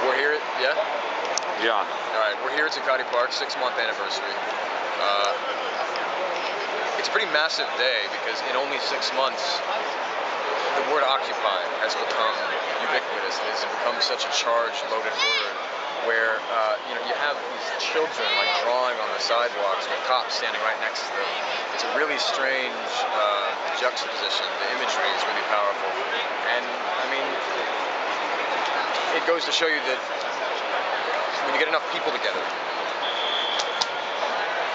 We're here at, yeah? Yeah. Alright, we're here at Zuccotti Park, 6-month anniversary. It's a pretty massive day because in only 6 months, the word occupy has become ubiquitous. It has become such a charged, loaded word where, you have these children like drawing on the sidewalks with cops standing right next to them. It's a really strange juxtaposition. The imagery is really powerful. And, I mean, it goes to show you that when you get enough people together,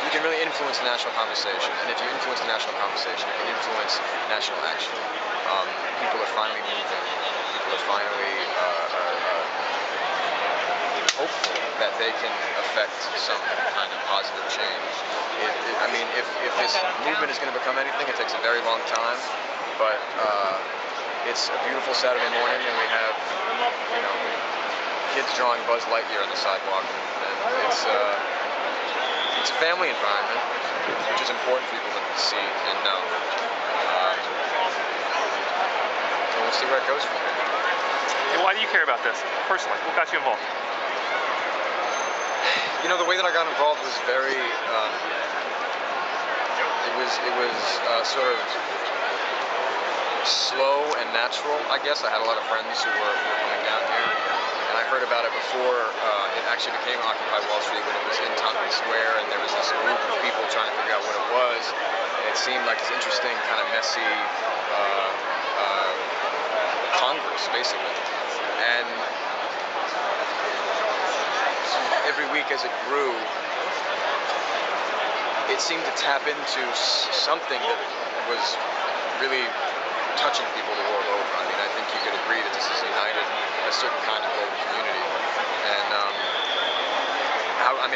you can really influence the national conversation. And if you influence the national conversation, you can influence national action. People are finally moving. People are finally hopeful that they can affect some kind of positive change. I mean, if this movement is going to become anything, it takes a very long time. But it's a beautiful Saturday morning, and we have, kids drawing Buzz Lightyear on the sidewalk, and it's a family environment, which is important for people to see and know. And we'll see where it goes from here. And why do you care about this personally? What got you involved? The way that I got involved was very. It was sort of slow and natural, I guess. I had a lot of friends who were coming down here, and I heard about it before it actually became Occupy Wall Street, when it was in Tompkins Square, and there was this group of people trying to figure out what it was, and it seemed like this interesting, kind of messy Congress, basically. And every week as it grew, it seemed to tap into something that was really touching people the world over. I mean, I think you could agree that this has united a certain kind of global community. And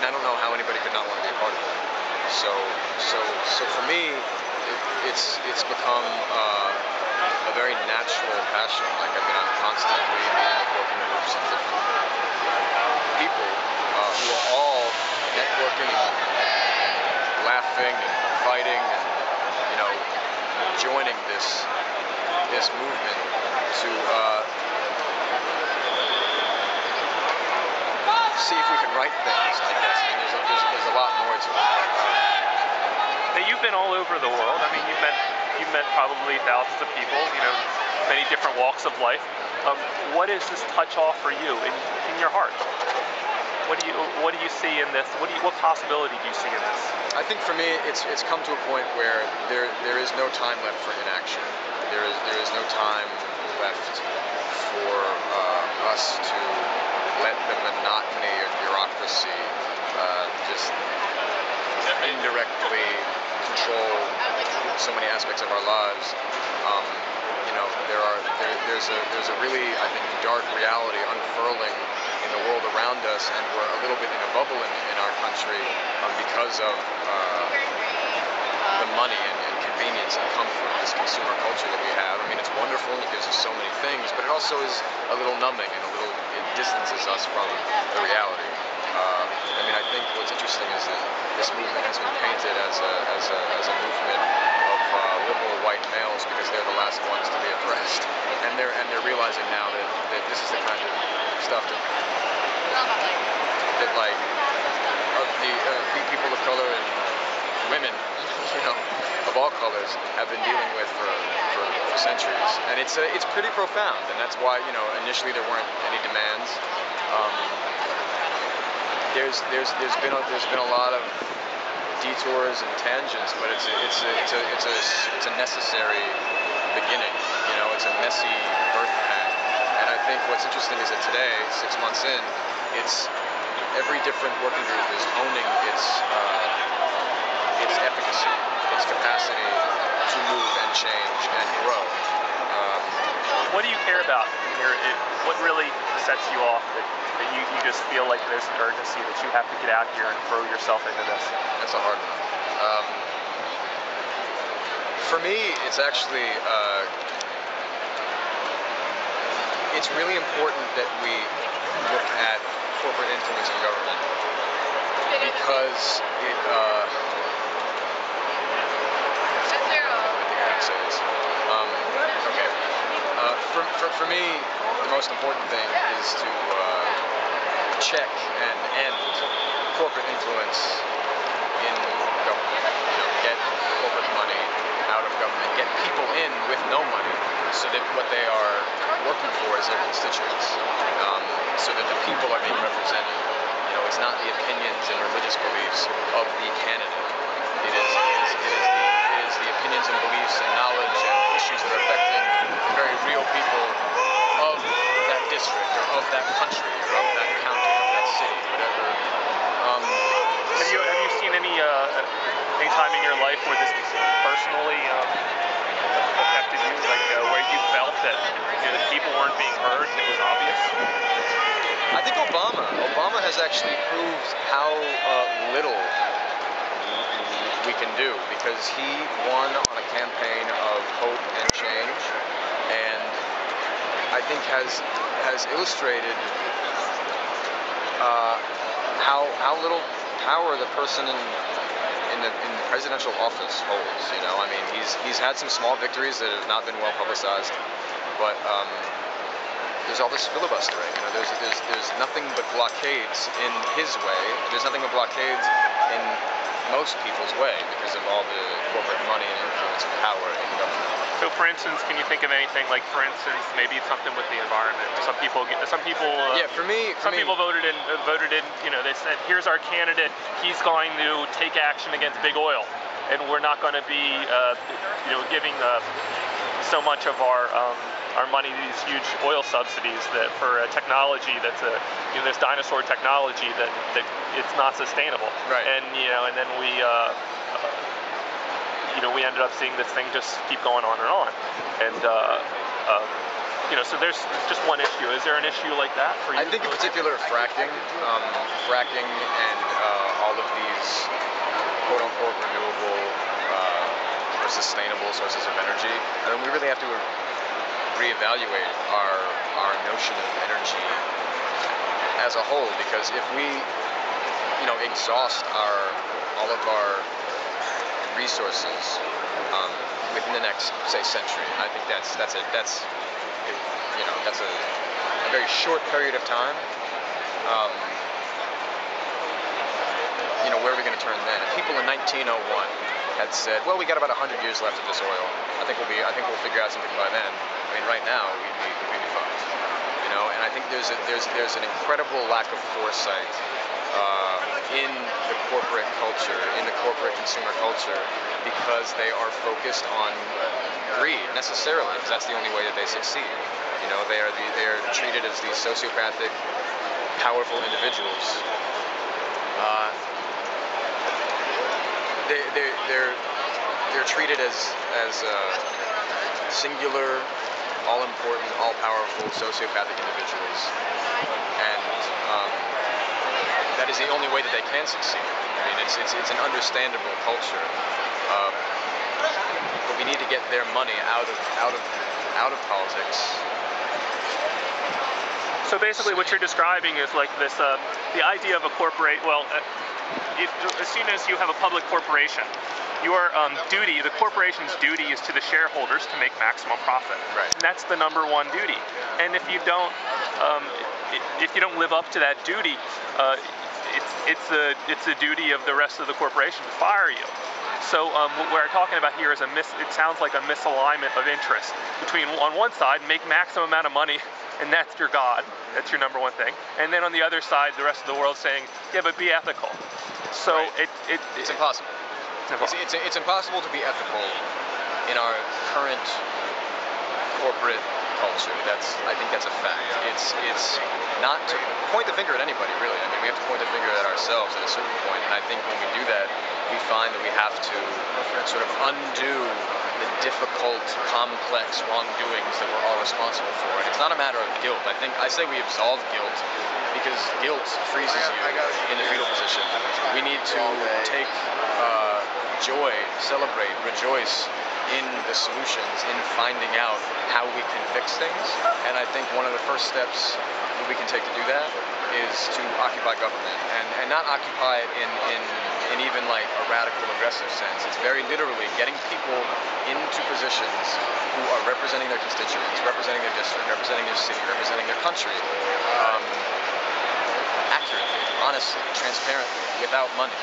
I don't know how anybody could not want to be a part of it. So for me, it's become a very natural passion. Like, I mean, I'm constantly meeting with working groups of different people who are all networking, laughing and fighting, and joining this movement to see if we can right things, I guess. I mean, there's a lot more to it. Now, you've been all over the world. I mean, you've met probably thousands of people, many different walks of life. What does this touch off for you in your heart? What do you see in this? What possibility do you see in this? I think for me, it's come to a point where there is no time left for inaction. There is no time left for us to let the monotony of bureaucracy just indirectly control so many aspects of our lives. There's a really, I think, dark reality unfurling in the world around us, and we're a little bit in a bubble in our country because of the money and convenience and comfort, this consumer culture that we have. I mean, it's wonderful and it gives us so many things, but it also is a little numbing, and it distances us from the reality. I think what's interesting is that this movement has been painted as a movement of liberal white males because they're the last ones to be oppressed, and they're realizing now that this is the kind of stuff that like the people of color and women, of all colors, have been dealing with for centuries, and it's pretty profound, and that's why initially there weren't any demands. There's been a lot of detours and tangents, but it's a necessary beginning. It's a messy birth path, and I think what's interesting is that today, 6 months in, it's every different working group is owning its efficacy, its capacity to move and change and grow. What do you care about here? What really sets you off that you just feel like there's an urgency that you have to get out here and throw yourself into this? That's a hard one. For me, it's actually it's really important that we look at corporate influence in government because it for me, the most important thing is to check and end corporate influence in government. Get corporate money out of government, get people in with no money, so that what they are working for is their constituents, so that the people are being represented. It's not the opinions and religious beliefs of the candidate. It is the opinions and beliefs and knowledge and issues that are affecting the very real people of that district or of that country or of that county or of that city, whatever. Have you seen any time in your life where this personally affected you, like where you felt that the people weren't being heard and it was obvious? I think Obama has actually proved how little we can do, because he won on a campaign of hope and change, and I think has illustrated how little power the person in the presidential office holds. I mean, he's had some small victories that have not been well publicized, but there's all this filibustering. There's nothing but blockades in his way. There's nothing but blockades in most people's way because of all the corporate money and influence and power in government. So, for instance, can you think of anything like, for instance, maybe it's something with the environment? Some people voted in. They said, here's our candidate. He's going to take action against big oil, and we're not going to be, giving so much of our money to these huge oil subsidies that for technology that's this dinosaur technology that it's not sustainable. Right. And then we we ended up seeing this thing just keep going on and on. And so there's just one issue. Is there an issue like that for you? I think in particular fracking and all of these quote unquote renewable or sustainable sources of energy. I mean, we really have to reevaluate our notion of energy as a whole, because if we exhaust all of our resources within the next, say, century, I think that's a very short period of time. Where are we going to turn then? If people in 1901 had said, well, we got about 100 years left of this oil, I think we'll figure out something by then. I mean, right now we'd be fucked. And I think there's an incredible lack of foresight in the corporate culture, in the corporate consumer culture, because they are focused on greed necessarily, because that's the only way that they succeed. They are treated as these sociopathic, powerful individuals. They're treated as singular, all-important, all-powerful, sociopathic individuals, and that is the only way that they can succeed. I mean, it's an understandable culture, but we need to get their money out of politics. So basically, what you're describing is like this: the idea of a corporate. Well, as soon as you have a public corporation, your the corporation's duty is to the shareholders to make maximum profit. Right. And that's the number one duty. And if you don't live up to that duty, it's the duty of the rest of the corporation to fire you. So what we're talking about here is it sounds like a misalignment of interest between, on one side, make maximum amount of money, and that's your God, that's your number one thing. And then on the other side, the rest of the world saying, yeah, but be ethical. So right. It's impossible. It's impossible to be ethical in our current corporate culture. I think that's a fact. It's not to point the finger at anybody, really. I mean, we have to point the finger at ourselves at a certain point, and I think when we do that, we find that we have to sort of undo the difficult, complex wrongdoings that we're all responsible for. And it's not a matter of guilt. I say we absolve guilt because guilt freezes you in the fetal position. We need to take joy, celebrate, rejoice in the solutions, in finding out how we can fix things. And I think one of the first steps that we can take to do that is to occupy government, and not occupy it in even like a radical aggressive sense. It's very literally getting people into positions who are representing their constituents, representing their district, representing their city, representing their country, honestly, transparently, without money.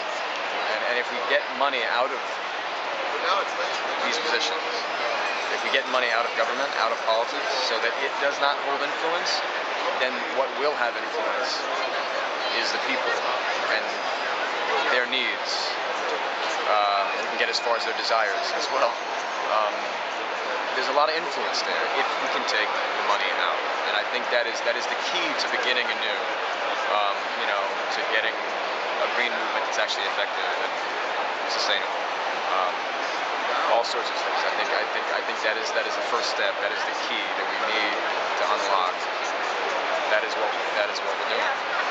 And if we get money out of these positions, if we get money out of government, out of politics, so that it does not hold influence, then what will have influence is the people and their needs. We can get as far as their desires as well. There's a lot of influence there if we can take the money out, and I think that is the key to beginning anew. To getting a green movement that's actually effective and sustainable. All sorts of things. I think that is the first step. That is the key that we need to unlock. That is what we're doing.